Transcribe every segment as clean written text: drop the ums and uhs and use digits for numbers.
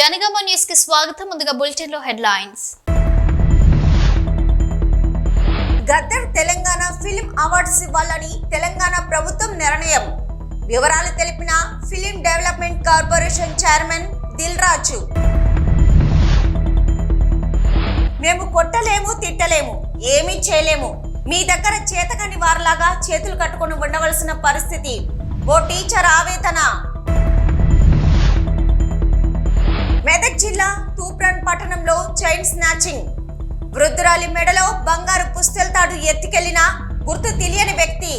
Janagama news కి స్వాగతం. ముందుగా బులెటిన్ లో headlines. Gaddar Telangana film awards ఇవ్వాలని తెలంగాణ ప్రభుత్వం నిర్ణయం. వివరాలు తెలిపిన film development corporation chairman Dil Raju. మేము కొట్టలేము, తిట్టలేము, ఏమీ చేయలేము. మీ దగ్గర చేతకాని వారిలాగా చేతులు కట్టుకొని ఉండవలసిన పరిస్థితి. ఓ టీచర్ ఆవేదన. మెదక్ జిల్లా తూప్రాన్ పట్టణంలో చైన్ స్నాచింగ్. వృద్ధురాలి మెడలో బంగారు పుస్తెల తాడు ఎత్తికెళ్లిన గుర్తు తెలియని వ్యక్తి.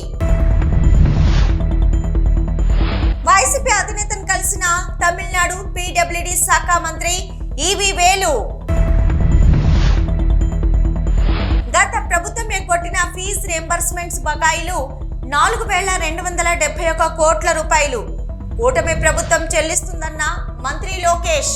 వైసీపీ అధినేతను కలిసిన తమిళనాడు పీడబ్ల్యూడీ శాఖ మంత్రి ఈవి వేలు. గత ప్రభుత్వమే కొట్టిన ఫీజు రియంబర్స్మెంట్స్ బకాయిలు 4,271 కోట్ల రూపాయలు కూటమి ప్రభుత్వం చెల్లిస్తుందన్న మంత్రి లోకేష్.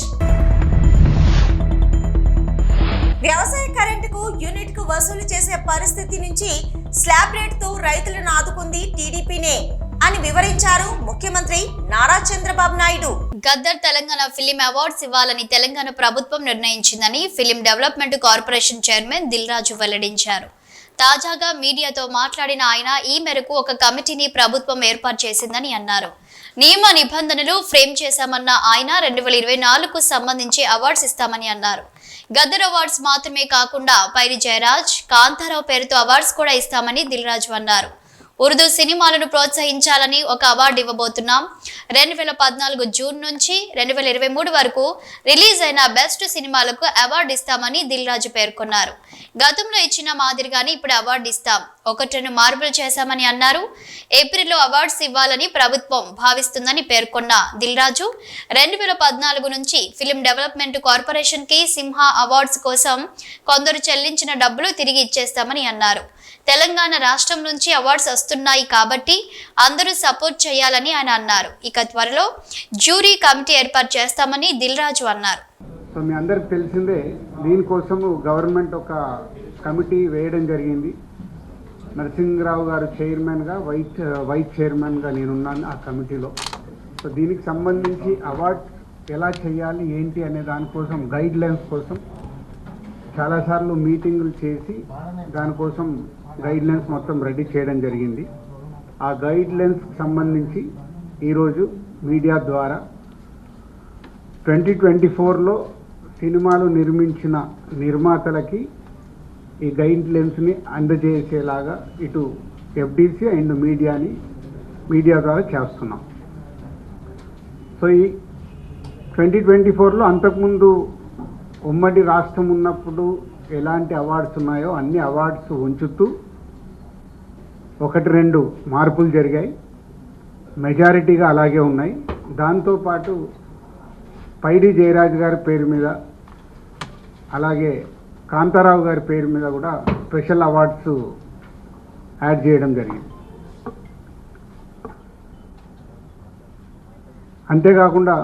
వ్యవసాయ కరెంటుకు యూనిట్ కు వసూలు చేసే పరిస్థితి నుంచి స్లాబ్ రేటుతో రైతులను ఆదుకుంది టీడీపీనే అని వివరించారు ముఖ్యమంత్రి నారా చంద్రబాబు నాయుడు. గద్దర్ తెలంగాణ ఫిలిం అవార్డ్స్ ఇవ్వాలని తెలంగాణ ప్రభుత్వం నిర్ణయించిందని film development corporation chairman Dil Raju వెల్లడించారు. తాజాగా మీడియాతో మాట్లాడిన ఆయన ఈ మేరకు ఒక కమిటీని ప్రభుత్వం ఏర్పాటు చేసిందని అన్నారు. నియమ నిబంధనలు ఫ్రేమ్ చేశామన్న ఆయన 2024కు సంబంధించి అవార్డ్స్ ఇస్తామని అన్నారు. గద్దర్ అవార్డ్స్ మాత్రమే కాకుండా పైరి జయరాజ్, కాంతారావు పేరుతో అవార్డ్స్ కూడా ఇస్తామని దిల్ రాజు అన్నారు. ఉర్దూ సినిమాలను ప్రోత్సహించాలని ఒక అవార్డు ఇవ్వబోతున్నాం. 2014 జూన్ నుంచి 2023 వరకు రిలీజ్ అయిన బెస్ట్ సినిమాలకు అవార్డు ఇస్తామని దిల్ రాజు పేర్కొన్నారు. గతంలో ఇచ్చిన మాదిరిగానే ఇప్పుడు అవార్డు ఇస్తాం. 1 మార్పులు చేశామని అన్నారు. ఏప్రిల్లో అవార్డ్స్ ఇవ్వాలని ప్రభుత్వం భావిస్తుందని పేర్కొన్న దిల్ రాజు 2014 నుంచి ఫిలిం డెవలప్మెంట్ కార్పొరేషన్ కి సింహ అవార్డ్స్ కోసం కొందరు చెల్లించిన డబ్బులు తిరిగి ఇచ్చేస్తామని అన్నారు. తెలంగాణ రాష్ట్రం నుంచి అవార్డ్స్ వస్తున్నాయి కాబట్టి అందరూ సపోర్ట్ చేయాలని ఆయన అన్నారు. ఇక త్వరలో జ్యూరీ కమిటీ ఏర్పాటు చేస్తామని దిల్ రాజు అన్నారు. సో మీ అందరికి తెలిసిందే, దీనికోసము గవర్నమెంట్ ఒక కమిటీ వేయడం జరిగింది. నరసింహరావు గారు చైర్మన్గా, వైస్ చైర్మన్గా నేనున్నాను ఆ కమిటీలో. సో దీనికి సంబంధించి అవార్డ్ ఎలా చేయాలి ఏంటి అనే దానికోసం గైడ్ లైన్స్ కోసం చాలాసార్లు మీటింగులు చేసి దానికోసం గైడ్ లైన్స్ మొత్తం రెడీ చేయడం జరిగింది. ఆ గైడ్ లైన్స్కి సంబంధించి ఈరోజు మీడియా ద్వారా 2024లో సినిమాలు నిర్మించిన నిర్మాతలకి ఈ గైడ్ లైన్స్ని అందజేసేలాగా ఇటు ఎఫ్డిసి అండ్ మీడియా ద్వారా చేస్తున్నాం. సో ఈ 2024లో అంతకుముందు ఉమ్మడి రాష్ట్రం ఉన్నప్పుడు ఎలాంటి అవార్డ్స్ ఉన్నాయో అన్ని అవార్డ్స్ ఉంచుతూ 1-2 మార్పులు జరిగాయి. మెజారిటీగా అలాగే ఉన్నాయి. దాంతోపాటు పైడి జయరాజ్ గారి పేరు మీద అలాగే కాంతారావు గారి పేరు మీద కూడా స్పెషల్ అవార్డ్స్ యాడ్ చేయడం జరిగింది. అంతేకాకుండా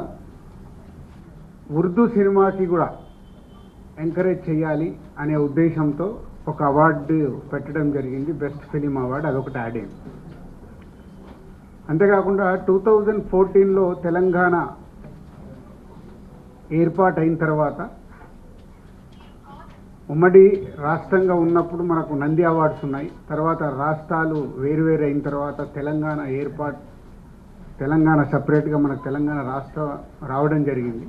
ఉర్దూ సినిమాకి కూడా ఎంకరేజ్ చేయాలి అనే ఉద్దేశంతో ఒక అవార్డు పెట్టడం జరిగింది, బెస్ట్ ఫిలిం అవార్డు. అదొకటి యాడ్ అయింది. అంతేకాకుండా 2014లో తెలంగాణ ఏర్పాటైన తర్వాత ఉమ్మడి రాష్ట్రంగా ఉన్నప్పుడు మనకు నంది అవార్డ్స్ ఉన్నాయి. తర్వాత రాష్ట్రాలు వేరువేరు అయిన తర్వాత తెలంగాణ సపరేట్గా మనకు తెలంగాణ రాష్ట్రం రావడం జరిగింది.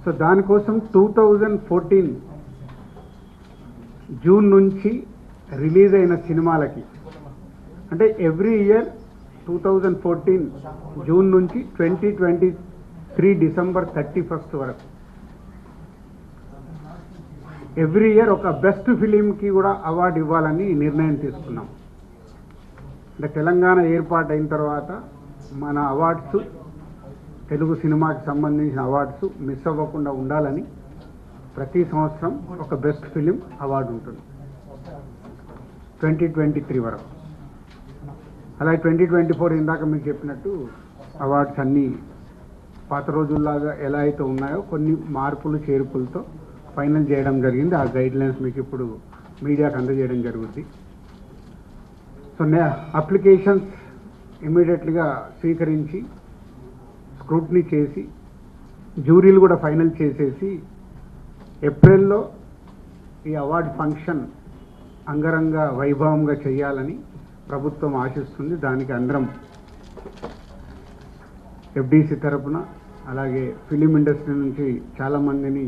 సో దానికోసం 2014 జూన్ నుంచి రిలీజ్ అయిన సినిమాలకి, అంటే ఎవ్రీ ఇయర్ 2014 జూన్ నుంచి 2023 డిసెంబర్ 31 వరకు ఎవ్రీ ఇయర్ ఒక బెస్ట్ ఫిలింకి కూడా అవార్డు ఇవ్వాలని నిర్ణయం తీసుకున్నాం. అంటే తెలంగాణ ఏర్పాటు అయిన తర్వాత మన అవార్డ్స్, తెలుగు సినిమాకి సంబంధించిన అవార్డ్స్ మిస్ అవ్వకుండా ఉండాలని ప్రతి సంవత్సరం ఒక బెస్ట్ ఫిలిం అవార్డు ఉంటుంది 2023 వరకు. అలాగే 2024 ఇందాక మీకు చెప్పినట్టు అవార్డ్స్ అన్నీ పాత రోజుల్లాగా ఎలా అయితే ఉన్నాయో కొన్ని మార్పులు చేర్పులతో ఫైనల్ చేయడం జరిగింది. ఆ గైడ్ లైన్స్ మీకు ఇప్పుడు మీడియాకు అందజేయడం జరుగుతుంది. సో అప్లికేషన్స్ ఇమ్మీడియట్లీగా స్వీకరించి స్క్రూటినీ చేసి జ్యూరీలు కూడా ఫైనల్ చేసేసి ఏప్రిల్లో ఈ అవార్డు ఫంక్షన్ అంగరంగ వైభవంగా చేయాలని ప్రభుత్వం ఆశిస్తుంది. దానికి అందరం ఎఫ్డీసీ తరపున అలాగే ఫిలిం ఇండస్ట్రీ నుంచి చాలామందిని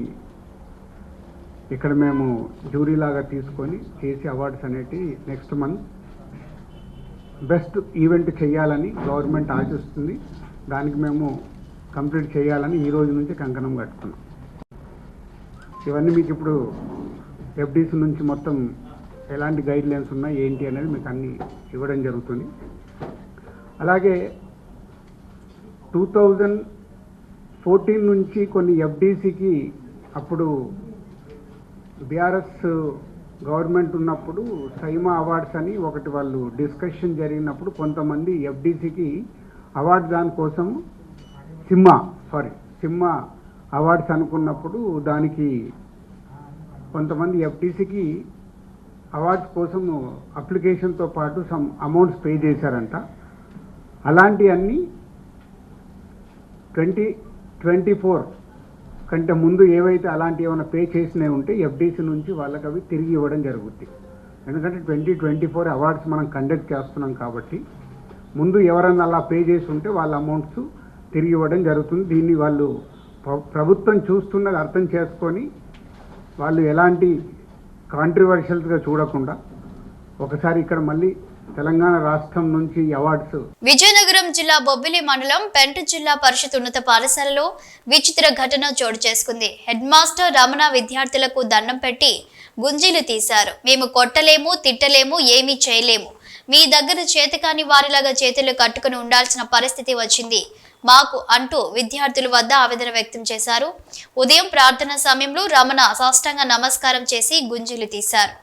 ఇక్కడ మేము జ్యూరీలాగా తీసుకొని చేసి అవార్డ్స్ అనేటివి నెక్స్ట్ మంత్ బెస్ట్ ఈవెంట్ చేయాలని గవర్నమెంట్ ఆశిస్తుంది. దానికి మేము కంప్లీట్ చేయాలని ఈ రోజు నుంచి కంకణం కట్టుకున్నాం. ఇవన్నీ మీకు ఇప్పుడు ఎఫ్డీసీ నుంచి మొత్తం ఎలాంటి గైడ్ లైన్స్ ఉన్నాయి ఏంటి అనేది మీకు అన్నీ ఇవ్వడం జరుగుతుంది. అలాగే 2014 నుంచి కొన్ని ఎఫ్డీసీకి అప్పుడు బీఆర్ఎస్ గవర్నమెంట్ ఉన్నప్పుడు సైమా అవార్డ్స్ అని ఒకటి వాళ్ళు డిస్కషన్ జరిగినప్పుడు కొంతమంది ఎఫ్డీసీకి అవార్డు దానికోసం సిమ్మా అవార్డ్స్ అనుకున్నప్పుడు దానికి కొంతమంది ఎఫ్డీసీకి అవార్డ్స్ కోసం అప్లికేషన్తో పాటు సమ్ అమౌంట్స్ పే చేశారంట. అలాంటివన్నీ 2024 కంటే ముందు ఏవైతే అలాంటి ఏమైనా పే చేసినవి ఉంటే ఎఫ్డీసీ నుంచి వాళ్ళకి అవి తిరిగి ఇవ్వడం జరుగుతుంది. ఎందుకంటే 2024 అవార్డ్స్ మనం కండక్ట్ చేస్తున్నాం కాబట్టి ముందు ఎవరైనా అలా పే చేసి ఉంటే వాళ్ళ అమౌంట్స్ తిరిగి ఇవ్వడం జరుగుతుంది. దీన్ని వాళ్ళు ప్రభుత్వం చూస్తున్నది అర్థం చేసుకొని వాళ్ళు ఎలాంటి కాంట్రవర్షియల్స్గా చూడకుండా ఒకసారి ఇక్కడ మళ్ళీ తెలంగాణ రాష్ట్రం నుంచి అవార్డ్స్. విజయనగరం జిల్లా బొబ్బిలి మండలం పెంట జిల్లా పరిషత్ ఉన్నత పాఠశాలలో విచిత్ర ఘటన చోటు చేసుకుంది. హెడ్ మాస్టర్ రమణ విద్యార్థులకు దండం పెట్టి గుంజీలు తీశారు. మేము కొట్టలేము, తిట్టలేము, ఏమీ చేయలేము. మీ దగ్గర చేతకాని వారిలాగా చేతులు కట్టుకుని ఉండాల్సిన పరిస్థితి వచ్చింది మాకు అంటూ విద్యార్థుల వద్ద ఆవేదన వ్యక్తం చేశారు. ఉదయం ప్రార్థన సమయంలో రమణ సాష్టాంగ నమస్కారం చేసి గుంజీలు తీశారు.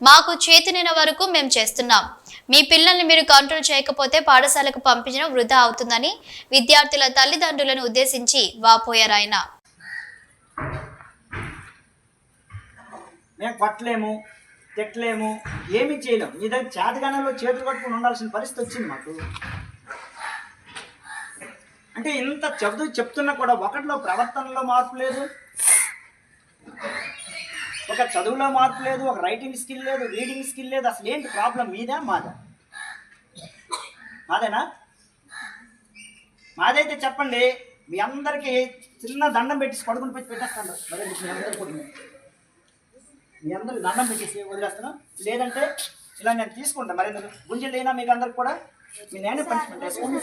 మాకు చేతనైన వరకు మేము చేస్తున్నాం. మీ పిల్లల్ని మీరు కంట్రోల్ చేయకపోతే పాఠశాలకు పంపించడం వృధా అవుతుందని విద్యార్థుల తల్లిదండ్రులను ఉద్దేశించి వాపోయారు ఆయన. మేము కొట్టలేము, తిట్టలేము, ఏమీ చేయలేము. మీ దగ్గర చేతగానంలో చేతులు కట్టుకుని ఉండాల్సిన పరిస్థితి వచ్చింది మాకు. అంటే ఇంత చెప్తున్నా కూడా ఒకటిలో ప్రవర్తనలో మార్పు లేదు, ఒక చదువులో మార్పు లేదు, ఒక రైటింగ్ స్కిల్ లేదు, రీడింగ్ స్కిల్ లేదు. అసలు ఏంటి ప్రాబ్లం? మీదా మాదా? మాదేనా? మాదైతే చెప్పండి. మీ అందరికీ చిన్న దండం పెట్టి పడుకుని పెట్టేస్తాను. మీ అందరికి దండం పెట్టేసి వదిలేస్తాను. లేదంటే ఇలా నేను తీసుకుంటాను. మరి గుంజలు లేనా మీకు అందరికి కూడా? మీ నేనే పనిష్మెంట్ వేసుకోండి.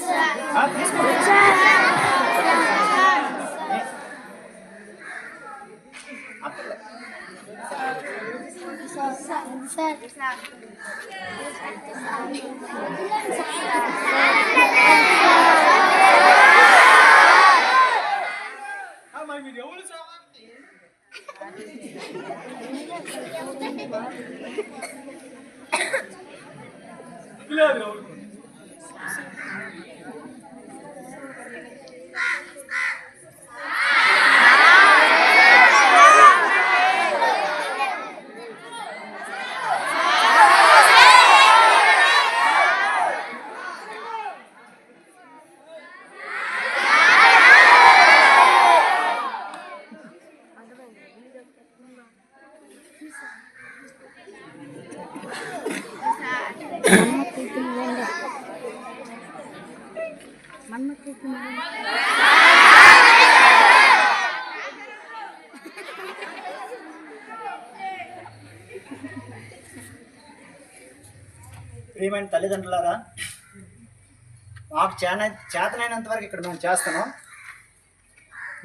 మీరు ఎవరు ప్రియమైన తల్లిదండ్రులారా, మాకు చేతనైనంత వరకు ఇక్కడ మేము చేస్తున్నాం.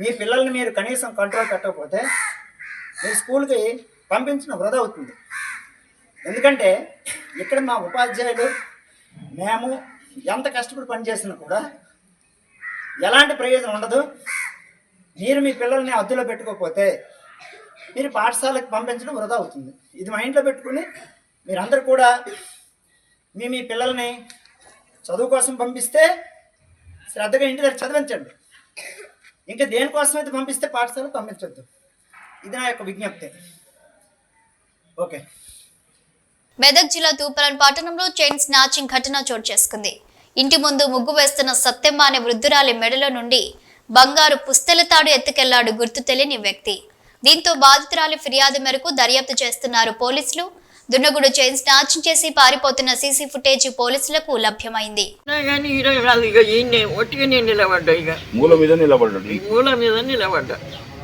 మీ పిల్లల్ని మీరు కనీసం కంట్రోల్ పెట్టకపోతే మీ స్కూల్కి పంపించడం వృధా అవుతుంది. ఎందుకంటే ఇక్కడ మా ఉపాధ్యాయులు మేము ఎంత కష్టపడి పనిచేసినా కూడా ఎలాంటి ప్రయోజనం ఉండదు. మీరు మీ పిల్లల్ని అదుపులో పెట్టుకోకపోతే మీరు పాఠశాలకు పంపించడం వృధా అవుతుంది. ఇది మైండ్లో పెట్టుకుని మీరందరూ కూడా మీ పిల్లల్ని చదువు కోసం పంపిస్తే శ్రద్ధగా ఇంటి దగ్గర చదివించండి. ఇంకా దేనికోసమైతే పంపిస్తే పాఠశాలకు పంపించొద్దు. ఇది నా యొక్క విజ్ఞప్తి. ఓకే. మెదక్ జిల్లా తూప్రాన్ పట్టణంలో చైన్ స్నాచింగ్ ఘటన చోటు చేసుకుంది. ఇంటి ముందు ముగ్గు వేస్తున్న సత్యమ్మ అనే వృద్ధురాలి మెడలో నుండి బంగారు పుస్తెలతాడు ఎత్తుకెళ్లాడు గుర్తు తెలియని వ్యక్తి. దీంతో బాధితురాలి ఫిర్యాదు మేరకు దర్యాప్తు చేస్తున్నారు పోలీసులు. దున్నగుడు చైన్ స్నాచింగ్ చేసి పారిపోతున్న సీసీ ఫుటేజ్ పోలీసులకు లభ్యమైంది. మూల మీద నిలబడ్డా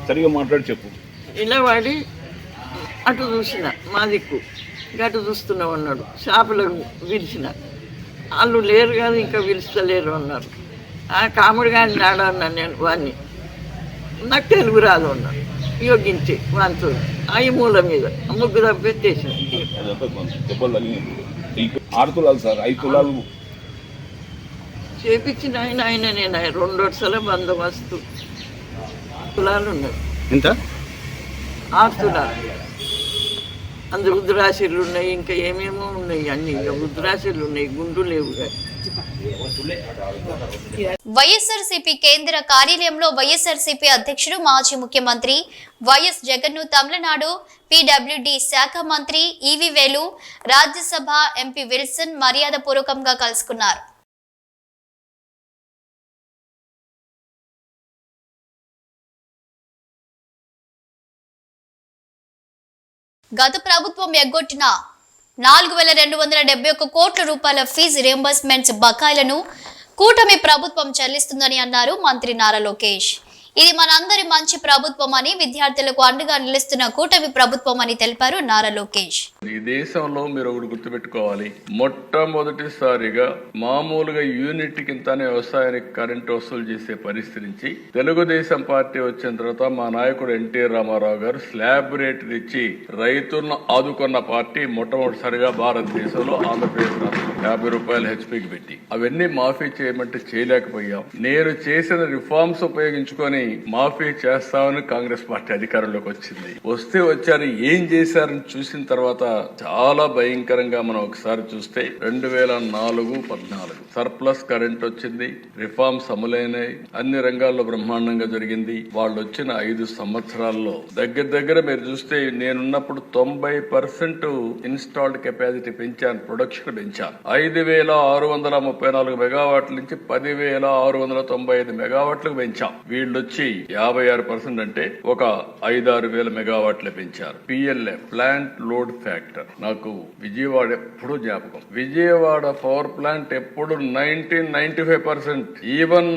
సరిగా మాట్లాడి చెప్పు. నిలబడి అటు చూసిన మా దిక్కు గటు చూస్తున్నా ఉన్నాడు. షాపులకు పిలిచిన వాళ్ళు లేరు కాదు, ఇంకా పిలుస్తలేరు అన్నారు. ఆ కాముడు కానీ నాడు అన్నాను నేను వాడిని, నాకు తెలుగు రాదు అన్నాడు. యోగించి వాంతో అవి మూల మీద ముగ్గు తప్పెట్టేసిన. 6 తులాలు సార్, 5 తులాలు చేపించిన ఆయన నేను 2 వరుసల బందోబస్తు తులాలు ఉన్నాయి. ఎంత? 6 తులాలు. అందులో రుద్రాశీలు ఉన్నాయి, ఇంకా ఏమేమో ఉన్నాయి. అన్ని ఇంకా రుద్రాశీలు ఉన్నాయి, గుండు లేవు. వైఎస్ఆర్సీపీ కేంద్ర కార్యాలయంలో వైఎస్ఆర్సీపీ అధ్యక్షుడు మాజీ ముఖ్యమంత్రి వైఎస్ జగన్ ను తమిళనాడు పీడబ్ల్యూడీ శాఖ మంత్రి ఈవి వేలు, రాజ్యసభ ఎంపీ విల్సన్ మర్యాదపూర్వకంగా కలుసుకున్నారు. గత ప్రభుత్వం ఎగ్గొట్టిన 4,271 కోట్ల రూపాయల ఫీజు రియంబర్స్మెంట్స్ బకాయిలను కూటమి ప్రభుత్వం చెల్లిస్తుందని అన్నారు మంత్రి నారా లోకేష్. ఇది మనందరి మంచి ప్రభుత్వం అని, విద్యార్థులకు అండగా నిలుస్తున్న కూటమి ప్రభుత్వం అని తెలిపారు నారా లోకేష్. ఈ దేశంలో మీరు ఒకటి గుర్తుపెట్టుకోవాలి, మొట్టమొదటిసారిగా మామూలుగా యూనిట్ కిందనే వ్యవసాయానికి కరెంటు వసూలు చేసే పరిస్థితి నుంచి తెలుగుదేశం పార్టీ వచ్చిన తర్వాత మా నాయకుడు ఎన్టీ రామారావు గారు స్లాబ్ రేట్ ఇచ్చి రైతులను ఆదుకున్న పార్టీ మొట్టమొదటిసారిగా భారతదేశంలో ఆంధ్రప్రదేశ్ రాష్ట్రం 50 రూపాయలు హెచ్పీకి పెట్టి అవన్నీ మాఫీ చేయమంటే చేయలేకపోయాం. నేను చేసిన రిఫార్మ్స్ ఉపయోగించుకొని మాఫీ చేస్తామని కాంగ్రెస్ పార్టీ అధికారంలోకి వచ్చింది. వచ్చారు, ఏం చేశారని చూసిన తర్వాత చాలా భయంకరంగా మనం ఒకసారి చూస్తే 2004-14 సర్ప్లస్ కరెంట్ వచ్చింది, రిఫార్మ్స్ అమలైనాయి, అన్ని రంగాల్లో బ్రహ్మాండంగా జరిగింది. వాళ్ళు వచ్చిన 5 సంవత్సరాల్లో దగ్గర మీరు చూస్తే నేనున్నప్పుడు 90% ఇన్స్టాల్డ్ కెపాసిటీ పెంచాను, ప్రొడక్షన్ పెంచాను. 5,634 మెగావాట్ల నుంచి 10,695 మెగావాట్లకు పెంచాం. వీళ్ళు వచ్చి 56% అంటే ఒక 5-6 వేల మెగావాట్లు పెంచారు. పిఎల్ఎఫ్ ప్లాంట్ లోడ్ ఫ్యాక్టర్ నాకు విజయవాడ ఎప్పుడు జ్ఞాపకం. విజయవాడ పవర్ ప్లాంట్ ఎప్పుడు 95%. ఈవెన్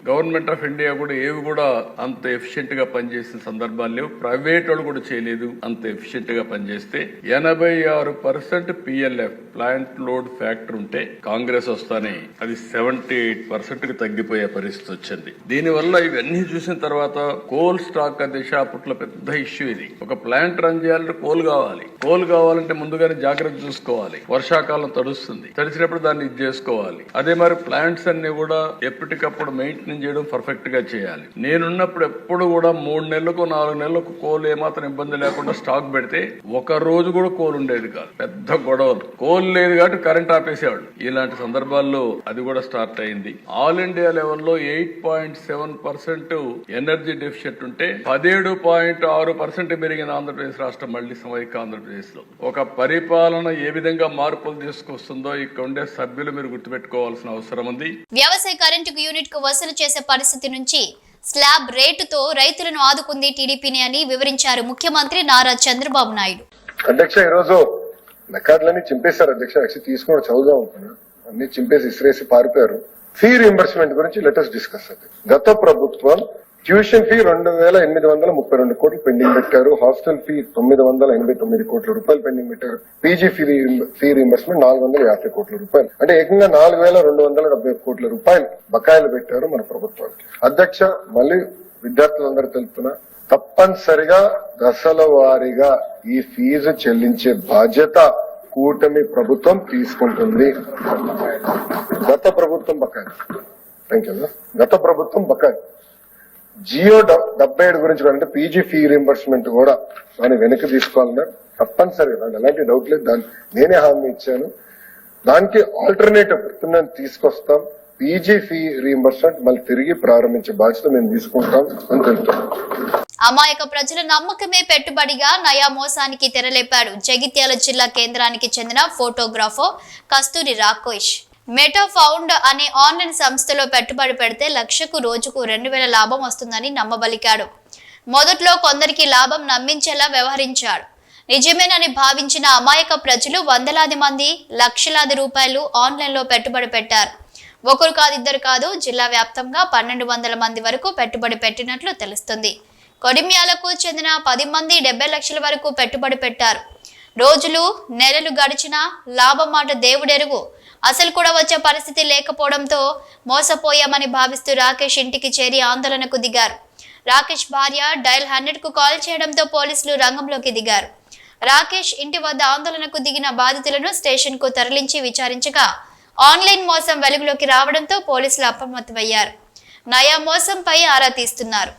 గవర్నమెంట్ ఆఫ్ ఇండియా కూడా ఏవి కూడా అంత ఎఫిషియెంట్ గా పనిచేసిన సందర్భాలు లేవు. ప్రైవేట్ వాళ్ళు కూడా చేయలేదు అంత ఎఫిషియెంట్ గా పనిచేస్తే. 86% పిఎల్ఎఫ్ ప్లాంట్ లోడ్ ఫ్యాక్టర్ ఉంటే కాంగ్రెస్ వస్తానే అది 78% కి తగ్గిపోయే పరిస్థితి వచ్చింది. దీనివల్ల ఇవన్నీ చూసిన తర్వాత కోల్ స్టాక్ దిశ అప్పట్లో పెద్ద ఇష్యూ. ఇది ఒక ప్లాంట్ రన్ చేయాలంటే కోల్ కావాలంటే ముందుగానే జాగ్రత్త చూసుకోవాలి. వర్షాకాలం తడుస్తుంది, తడిసినప్పుడు దాన్ని ఇది చేసుకోవాలి. అదే మరి ప్లాంట్స్ అన్ని కూడా ఎప్పటికప్పుడు మెయింటైన్ చేయడం పర్ఫెక్ట్ గా చేయాలి. నేనున్నప్పుడు ఎప్పుడు కూడా 3 నెలలకు 4 నెలలకు కోల్ ఏమాత్రం ఇబ్బంది లేకుండా స్టాక్ పెడితే ఒక రోజు కూడా కోల్ ఉండేది కాదు. పెద్ద గొడవలు, కోల్ లేదు కాబట్టి కరెంట్ ఆపేసేవాళ్ళు. ఇలాంటి సందర్భాల్లో అది కూడా స్టార్ట్ అయింది. ఆల్ ఇండియా లెవెల్లో 8.7% ఎనర్జీ డెఫిషియెంట్ ఉంటే 17.6% పెరిగిన ఆంధ్రప్రదేశ్ రాష్ట్రం మళ్లీ సమైక్య ఆంధ్రప్రదేశ్ లో ఒక పరిపాలన ఏ విధంగా మార్పులు తీసుకొస్తుందో ఇక్కడ ఉండే సభ్యులు మీరు గుర్తుపెట్టుకోవాల్సిన అవసరం ఉంది. వ్యవసాయ కరెంటుకు యూనిట్ కు వసూలు చేసే పరిస్థితి నుంచి స్లాబ్ రేటుతో రైతులను ఆదుకుంది టీడీపీని అని వివరించారు ముఖ్యమంత్రి నారా చంద్రబాబు నాయుడు. అధ్యక్ష, ఈరోజు రికార్డులన్నీ చింపేశారు అధ్యక్ష. యాక్చువల్లీ తీసుకుని చదువుదాం అనుకున్నా, అన్ని చింపేసి ఇసిరేసి పారిపోయారు. ఫీ రీంబర్స్మెంట్ గురించి లెటెస్ట్ డిస్కస్ అది. గత ప్రభుత్వం ట్యూషన్ ఫీ 2,832 కోట్లు పెండింగ్ పెట్టారు. హాస్టల్ ఫీ 989 కోట్ల రూపాయలు పెండింగ్ పెట్టారు. పీజీ ఫీ రీంబర్స్మెంట్ 450 కోట్ల రూపాయలు, అంటే ఏకంగా 4,270 కోట్ల రూపాయలు బకాయిలు పెట్టారు మన ప్రభుత్వానికి. అధ్యక్ష, మళ్ళీ విద్యార్థులందరూ తెలుపుతున్నా, తప్పనిసరిగా దశల వారీగా ఈ ఫీజు చెల్లించే బాధ్యత కూటమి ప్రభుత్వం తీసుకుంటుంది. గత ప్రభుత్వం బకాయి, గత ప్రభుత్వం బకాయి. జియో 77 గురించి కూడా, అంటే పీజీ ఫీ రీంబర్స్మెంట్ కూడా దాన్ని వెనక్కి తీసుకోవాలన్నారు. తప్పనిసరిగా ఎలాంటి డౌట్ లేదు, దాన్ని నేనే హామీ ఇచ్చాను. దానికి ఆల్టర్నేటివ్ నేను తీసుకొస్తాం. పీజీ ఫీ రీంబర్స్మెంట్ మళ్ళీ తిరిగి ప్రారంభించే బాధ్యత మేము తీసుకుంటాం అని తెలుపుతాం. అమాయక ప్రజల నమ్మకమే పెట్టుబడిగా నయా మోసానికి తెరలేపాడు జగిత్యాల జిల్లా కేంద్రానికి చెందిన ఫోటోగ్రాఫర్ కస్తూరి రాకేష్. మెటా ఫౌండ్ అనే ఆన్లైన్ సంస్థలో పెట్టుబడి పెడితే లక్షకు రోజుకు 2000 లాభం వస్తుందని నమ్మబలికాడు. మొదట్లో కొందరికి లాభం నమ్మించేలా వ్యవహరించాడు. నిజమేనని భావించిన అమాయక ప్రజలు వందలాది మంది లక్షలాది రూపాయలు ఆన్లైన్లో పెట్టుబడి పెట్టారు. ఒకరు కాదు, ఇద్దరు కాదు, జిల్లా వ్యాప్తంగా 1200 మంది వరకు పెట్టుబడి పెట్టినట్లు తెలుస్తుంది. కొడిమ్యాలకు చెందిన 10 మంది 70 లక్షల వరకు పెట్టుబడి పెట్టారు. రోజులు నెలలు గడిచినా లాభం మాట దేవుడెరుగు. అసలు కూడా వచ్చే పరిస్థితి లేకపోవడంతో మోసపోయామని భావిస్తూ రాకేష్ ఇంటికి చేరి ఆందోళనకు దిగారు. రాకేష్ భార్య డయల్ 100కు కాల్ చేయడంతో పోలీసులు రంగంలోకి దిగారు. రాకేష్ ఇంటి వద్ద ఆందోళనకు దిగిన బాధితులను స్టేషన్కు తరలించి విచారించగా ఆన్లైన్ మోసం వెలుగులోకి రావడంతో పోలీసులు అప్రమత్తమయ్యారు. నయా మోసంపై ఆరా తీస్తున్నారు.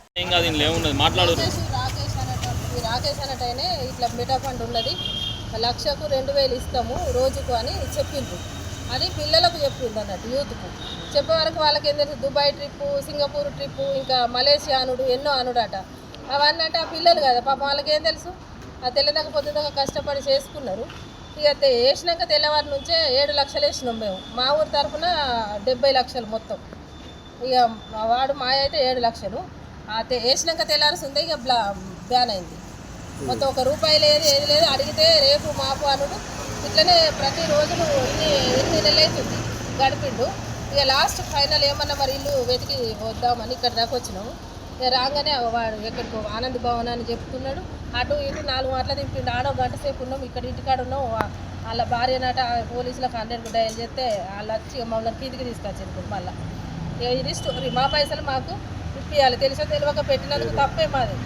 రాకేష్ అన్నట్టయినే ఇట్లా మెటా ఫండ్ ఉన్నది, లక్షకు 2000 ఇస్తాము రోజుకు అని చెప్పిండ్రు. అది పిల్లలకు చెప్పిండు అన్నట్టు, యూత్కు చెప్పే వరకు వాళ్ళకి ఏం తెలుసు, దుబాయ్ ట్రిప్పు, సింగపూర్ ట్రిప్పు, ఇంకా మలేషియా అనుడు, ఎన్నో అనుడట. అవన్నీ అంటే ఆ పిల్లలు కదా పాపం, వాళ్ళకి ఏం తెలుసు. ఆ తెల్లదాకా పొద్దుదాకా కష్టపడి చేసుకున్నారు. ఇక వేసినాక తెల్లవారి నుంచే 7 లక్షలు వేసినాం మేము. మా ఊరి తరఫున 70 లక్షలు మొత్తం. ఇక వాడు మా అయితే 7 లక్షలు. వేసినాక తెల్లారుస్తుంది ఇక బ్యాన్ అయింది మొత్తం. 1 రూపాయి లేదు, ఏది లేదు. అడిగితే రేపు మాపు అనుడు ఇట్లనే ప్రతి రోజులు ఎన్ని నెలలు అవుతుంది గడిపిండు. ఇక లాస్ట్ ఫైనల్ ఏమన్నా మరి ఇల్లు వెతికి వద్దామని ఇక్కడ దాకా వచ్చినాము. ఇక రాగానే వాడు ఎక్కడికో ఆనంద్ భవన్ అని చెప్తున్నాడు. అటు ఇటు 4 మాటలు తింపిండు. ఆడో గంట సేపు ఉన్నాం, ఇక్కడ ఇంటికాడ ఉన్నాం. వాళ్ళ భార్య నాట పోలీసులకు 100కు డయల్ చేస్తే వాళ్ళు వచ్చి మమ్మల్ని కిందికి తీసుకొచ్చారు. మళ్ళీ ఇది స్టోరీ. మా పైసలు మాకు ఇప్పియాలి, తెలిసో తెలియక పెట్టినందుకు తప్పే మాది.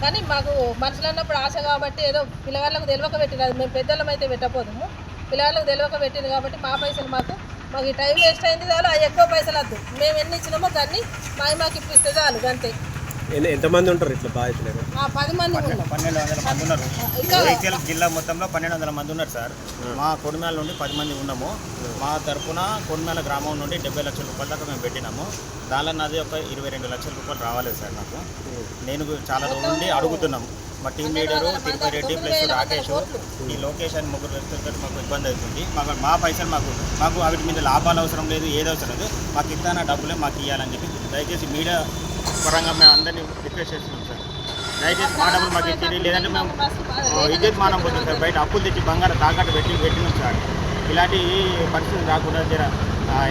కానీ మాకు మనుషులు అన్నప్పుడు ఆశ కాబట్టి ఏదో పిల్లగాళ్ళకు తెలియక పెట్టినది. మేము పెద్దోళ్ళం అయితే పెట్టకపోదాము, పిల్లగాళ్ళకు తెలియక పెట్టింది కాబట్టి మా పైసలు మాకు ఈ టైం వేస్ట్ అయింది చాలు. అది ఎక్కువ పైసలు వద్దు, మేము ఎన్ని ఇచ్చినామో దాన్ని మాకు ఇప్పిస్తే చాలు, అంతే. ఎంతమంది ఉంటారు ఇట్లా బాధితులు? 10 మంది ఉన్నాం. 1200 మంది ఉన్నారు. జగిత్యాల జిల్లా మొత్తంలో 1200 మంది ఉన్నారు సార్. మా కొడిమ్యాల నుండి 10 మంది ఉన్నాము. మా తరఫున కొడిమ్యాల గ్రామం నుండి 70 లక్షల రూపాయల దాకా మేము పెట్టినాము. దానిలో నాది ఒక 22 లక్షల రూపాయలు రావాలి సార్ నాకు. నేను చాలా రోజుల నుండి అడుగుతున్నాము. మా team leader Tirupati Reddy plus Rakesh, ఈ లోకేష్ అని 3 వ్యక్తులతో మాకు ఇబ్బంది అవుతుంది. మా పైసలు మాకు వాటి మీద లాభాలు అవసరం లేదు, ఏది అవసరం లేదు. మాకు ఇస్తాన డబ్బులే మాకు ఇవ్వాలని చెప్పి దయచేసి మీడియా పరంగా మేము అందరినీ రిక్వెస్ట్ చేస్తున్నాం సార్. దయచేసి మా డబ్బులు మాకు ఇచ్చేది, లేదంటే మేము ఇజ్జత్ మానం పోతుంది సార్. బయట అప్పులు తెచ్చి బంగారం తాకట్టు పెట్టినాం సార్. ఇలాంటి పరిస్థితులు రాకుండా జర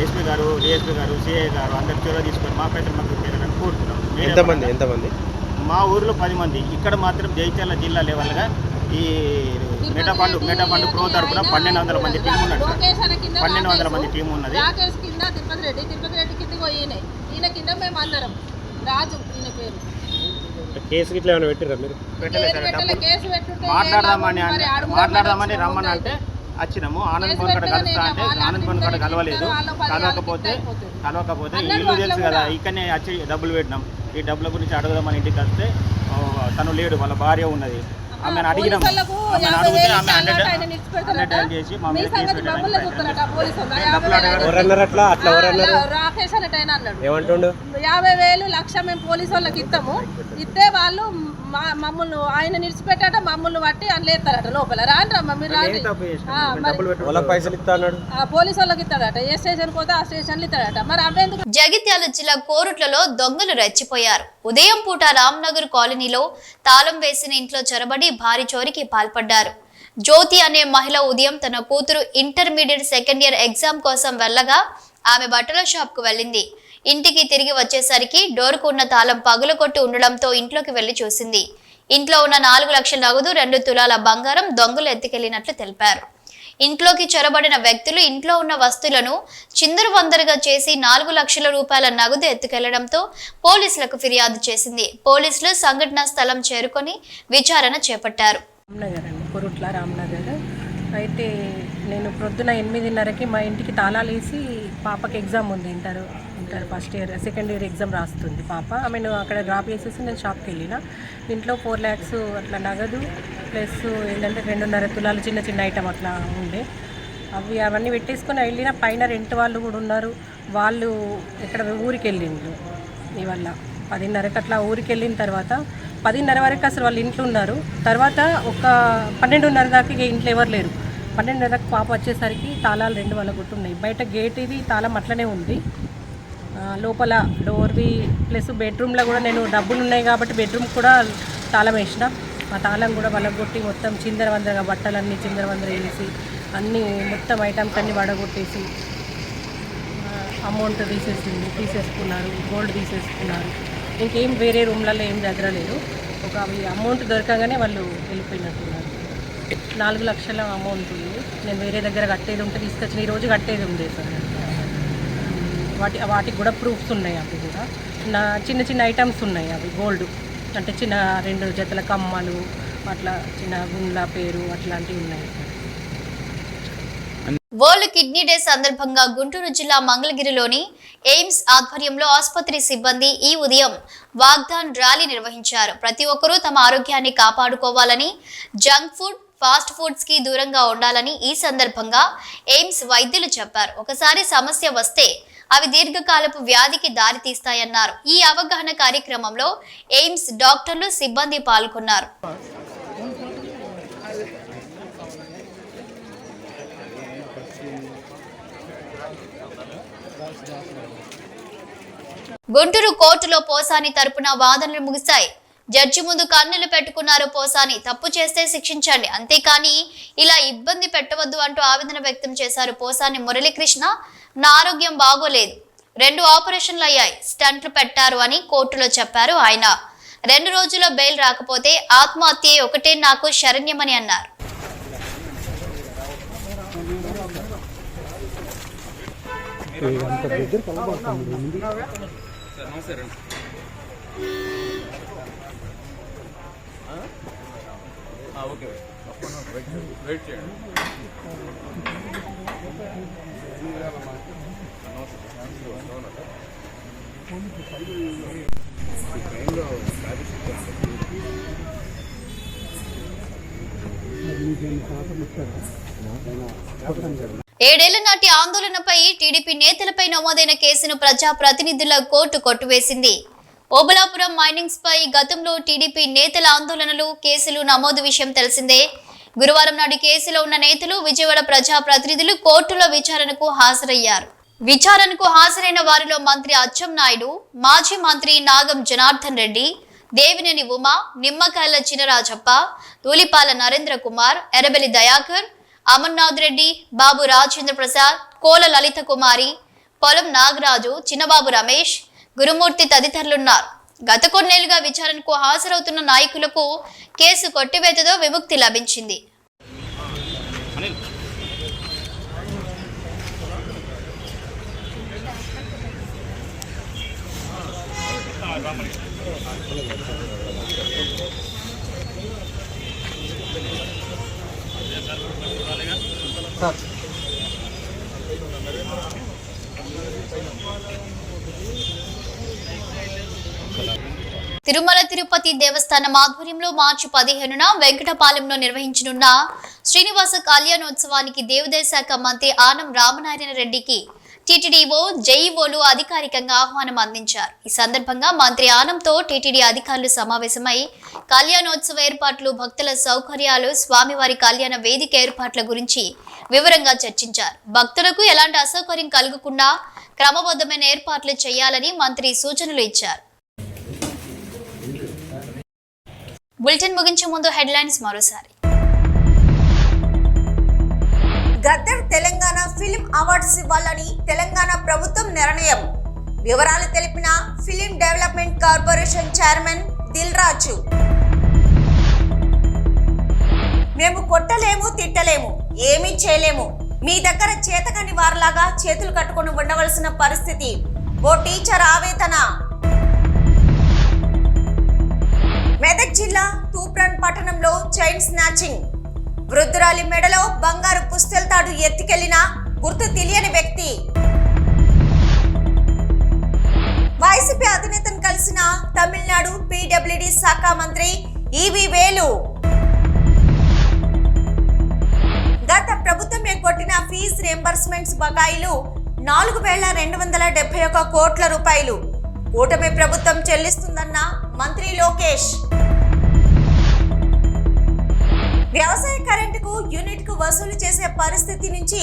ఎస్పీ గారు, డిఎస్పీ గారు, సిఐ గారు అందరు చొరవ తీసుకొని మా పైసలు మాకు ఇచ్చేయాలని కోరుతున్నాం. ఎంతమంది? మా ఊరిలో 10 మంది. ఇక్కడ మాత్రం జగిత్యాల జిల్లా లెవెల్గా ఈ మెటా ఫండ్ ప్రో తరఫున 1200 మంది టీం ఉన్నాడు సార్. 1200 మంది టీం ఉన్నది. రాకేష్ కింద తిరుపతి రెడ్డి కింద ఈయన కింద మేము అందరం. రాజు ఈయన పేరు. కేసు ఇట్లా ఏమైనా పెట్టిరా మీరు? కేసు పెట్టుంటే మాట్లాడదామని రమ్మని అంటే వచ్చినాము. ఆనంద్ భవన్ కాడ కలుస్తా అంటే ఆనంద్ భవన్ కాడ కలవలేదు. కలవకపోతే ఇల్లు తెలుసు కదా, ఇక్కడనే వచ్చి డబ్బులు పెట్టినాం. ఈ డబ్బుల గురించి అడుగుదామని ఇంటికి వస్తే తను లేడు, వాళ్ళ భార్య ఉన్నది. ఆమెను అడిగినాం. అడిగితే ఆమె 100 చేసి మా మీద కేసు రాకేష్ అన్నట్టు అన్నాడు. ఏమంటుండు? 50,000 లక్ష మేము పోలీసు వాళ్ళకి ఇస్తే వాళ్ళు మమ్మల్ని ఆయన నిడిచిపెట్టాట, మమ్మల్ని బట్టి అని లేస్తారట లోపల. రాండ్రమ్మ మీరు రాండి, పైసలు ఇస్తా అన్నాడు. పోలీసు వాళ్ళకి ఇస్తాడట. ఏ స్టేషన్ పోతే ఆ స్టేషన్లు ఇస్తాడట. మరి అవేందుకు? జగిత్యాల జిల్లా కోరుట్లలో దొంగలు రెచ్చిపోయారు. ఉదయం పూట రామ్నగర్ కాలనీలో తాళం వేసిన ఇంట్లో చొరబడి భారీ చోరీకి పాల్పడ్డారు. జ్యోతి అనే మహిళ ఉదయం తన కూతురు ఇంటర్మీడియట్ సెకండ్ ఇయర్ ఎగ్జామ్ కోసం వెళ్ళగా ఆమె బట్టల షాప్ కు వెళ్ళింది. ఇంటికి తిరిగి వచ్చేసరికి డోర్కు ఉన్న తాళం పగులగొట్టి ఉండడంతో ఇంట్లోకి వెళ్లి చూసింది. ఇంట్లో ఉన్న 4 లక్షల నగదు, 2 తులాల బంగారం దొంగలు ఎత్తుకెళ్లినట్లు తెలిపారు. ఇంట్లోకి చొరబడిన వ్యక్తులు ఇంట్లో ఉన్న వస్తువులను చిందరవందరగా చేసి 4 లక్షల రూపాయల నగదు ఎత్తుకెళ్లడంతో పోలీసులకు ఫిర్యాదు చేసింది. పోలీసులు సంఘటనా స్థలం చేరుకొని విచారణ చేపట్టారు. రామ్నగర్ అండి, కొరుట్ల రామ్నగర్. అయితే నేను ప్రొద్దున 8:30కి మా ఇంటికి తాళాలు వేసి పాపకి ఎగ్జామ్ ఉంది, inter first year second year exam రాస్తుంది పాప. ఆమెను అక్కడ డ్రాప్ చేసేసి నేను షాప్కి వెళ్ళిన. ఇంట్లో 4 lakhs అట్లా నగదు ప్లస్ ఏంటంటే 2.5 తులాలు చిన్న చిన్న ఐటమ్ అట్లా ఉండే. అవన్నీ పెట్టేసుకొని వెళ్ళిన. పైన రెంట్ వాళ్ళు కూడా ఉన్నారు. వాళ్ళు ఇక్కడ ఊరికి వెళ్ళిండ్రు. ఇవల్ల 10:30కి అట్లా ఊరికి వెళ్ళిన తర్వాత 10:30 వరకు అసలు వాళ్ళు ఇంట్లో ఉన్నారు. తర్వాత ఒక 12:30 దాకా ఇంట్లో ఎవరు లేరు. 12:30కు పాప వచ్చేసరికి తాళాలు 2 వలగొట్టున్నాయి. బయట గేట్ ఇది తాళం అట్లనే ఉంది. లోపల డోర్వి ప్లస్ బెడ్రూమ్లో కూడా నేను డబ్బులు ఉన్నాయి కాబట్టి బెడ్రూమ్ కూడా తాళం వేసిన. ఆ తాళం కూడా వలగొట్టి మొత్తం చిందరవందరగా బట్టలన్నీ చిందరవందర వేసి అన్నీ మొత్తం ఐటమ్స్ అన్నీ వడగొట్టేసి అమౌంట్ తీసేసుకున్నారు, గోల్డ్ తీసేసుకున్నారు. ఇంకేం వేరే రూమ్లలో ఏం జరగలేదు. ఒక అమౌంట్ దొరకగానే వాళ్ళు వెళ్ళిపోయినట్టున్నారు. 4 లక్షల అమౌంట్ ఉంది. నేను వేరే దగ్గర కట్టేది ఉంటే తీసుకొచ్చిన, ఈరోజు కట్టేది ఉంది సార్. వాటికి కూడా ప్రూఫ్స్ ఉన్నాయి. అవి కూడా చిన్న చిన్న ఐటమ్స్ ఉన్నాయి. అవి గోల్డ్ అంటే చిన్న 2 జతల కమ్మలు, అట్లా చిన్న గుండ్ల పేరు అట్లాంటివి ఉన్నాయి సార్. వరల్డ్ కిడ్నీ డే సందర్భంగా గుంటూరు జిల్లా మంగళగిరిలోని ఎయిమ్స్ ఆధ్వర్యంలో ఆసుపత్రి సిబ్బంది ఈ ఉదయం వాగ్దాన్ ర్యాలీ నిర్వహించారు. ప్రతి ఒక్కరూ తమ ఆరోగ్యాన్ని కాపాడుకోవాలని, జంక్ ఫుడ్, ఫాస్ట్ ఫుడ్స్ కి దూరంగా ఉండాలని ఈ సందర్భంగా ఎయిమ్స్ వైద్యులు చెప్పారు. ఒకసారి సమస్య వస్తే అవి దీర్ఘకాలపు వ్యాధికి దారితీస్తాయన్నారు. ఈ అవగాహన కార్యక్రమంలో ఎయిమ్స్ డాక్టర్లు, సిబ్బంది పాల్గొన్నారు. గుంటూరు కోర్టులో పోసాని తరపున వాదనలు ముగిశాయి. జడ్జి ముందు కన్నులు పెట్టుకున్నారు పోసాని. తప్పు చేస్తే శిక్షించండి, అంతేకాని ఇలా ఇబ్బంది పెట్టవద్దు అంటూ ఆవేదన వ్యక్తం చేశారు పోసాని మురళీకృష్ణ. నా ఆరోగ్యం బాగోలేదు, 2 ఆపరేషన్లు అయ్యాయి, స్టంట్లు పెట్టారు అని కోర్టులో చెప్పారు ఆయన. 2 రోజుల్లో బెయిల్ రాకపోతే ఆత్మహత్య ఒకటే నాకు శరణ్యమని అన్నారు. ఏడేళ్ల నాటి ఆందోళనపై టీడీపీ నేతలపై నమోదైన కేసును ప్రజాప్రతినిధుల కోర్టు కొట్టివేసింది. ఓబులాపురం మైనింగ్స్ పై గతంలో టీడీపీ నేతల ఆందోళనలు, కేసులు నమోదు విషయం తెలిసిందే. గురువారం నాటి కేసులో ఉన్న నేతలు, విజయవాడ ప్రజాప్రతినిధులు కోర్టులో విచారణకు హాజరయ్యారు. విచారణకు హాజరైన వారిలో మంత్రి అచ్చెన్నాయుడు, మాజీ మంత్రి నాగం జనార్దన్ రెడ్డి, దేవినేని ఉమా, నిమ్మకాయల చినరాజప్ప, తూలిపాల నరేంద్ర కుమార్, ఎర్రబెల్లి దయాకర్, అమర్నాథ్ రెడ్డి, బాబు రాజేంద్ర ప్రసాద్, కోల లలిత కుమారి, పొలం నాగరాజు, చిన్నబాబు రమేష్, గురుమూర్తి తదితరులున్నారు. గత కొన్నేళ్లుగా విచారణకు హాజరవుతున్న నాయకులకు కేసు కొట్టివేతతో విముక్తి లభించింది. తిరుమల తిరుపతి దేవస్థానం ఆధ్వర్యంలో మార్చి 15న వెంకటపాలెంలో నిర్వహించనున్న శ్రీనివాస కళ్యాణోత్సవానికి దేవాదాయ శాఖ మంత్రి ఆనం రామనారాయణ రెడ్డికి టీటీడీఓ, జేఈఓలు అధికారికంగా ఆహ్వానం అందించారు. ఈ సందర్భంగా మంత్రి ఆనంతో టీటీడీ అధికారులు సమావేశమై కళ్యాణోత్సవ ఏర్పాట్లు, భక్తుల సౌకర్యాలు, స్వామివారి కళ్యాణ వేదిక ఏర్పాట్ల గురించి వివరంగా చర్చించారు. భక్తులకు ఎలాంటి అసౌకర్యం కలగకుండా క్రమబద్ధమైన ఏర్పాట్లు చేయాలని మంత్రి సూచనలు ఇచ్చారు. బులెటిన్ ముగించే ముందు హెడ్లైన్స్ మరోసారి. గద్దర్ తెలంగాణ ఫిలిం అవార్డ్స్ ఇవ్వాలని తెలంగాణ ప్రభుత్వం నిర్ణయం. వివరాలు తెలిపిన film development corporation chairman Dil Raju. మేము కొట్టలేము, తిట్టలేము, ఏమీ చేయలేము. మీ దగ్గర చేతకాని వారిలాగా చేతులు కట్టుకొని ఉండవలసిన పరిస్థితి. ఓ టీచర్ ఆవేదన. మెదక్ జిల్లా తూప్రాన్ పట్టణంలో చైన్ స్నాచింగ్. వృద్ధురాలి మెడలో బంగారు పుస్తెల తాడు ఎత్తికెళ్లిన గుర్తు తెలియని వ్యక్తి. వైసీపీ అధినేతను కలిసిన తమిళనాడు పీడబ్ల్యూడీ శాఖ మంత్రి ఈవి వేలు. గత ప్రభుత్వమే కొట్టిన ఫీజు రియంబర్స్మెంట్స్ బకాయిలు 4,271 కోట్ల రూపాయలు కూటమి ప్రభుత్వం చెల్లిస్తుందన్న మంత్రి లోకేష్. వ్యవసాయ కరెంటుకు యూనిట్కు వసూలు చేసే పరిస్థితి నుంచి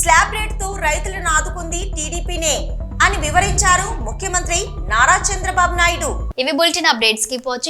స్లాబ్ రేట్తో రైతులను ఆదుకుంది టీడీపీనే అని వివరించారు ముఖ్యమంత్రి నారా చంద్రబాబు నాయుడు. ఇవి బులెటిన్ అప్డేట్స్. Keep watching.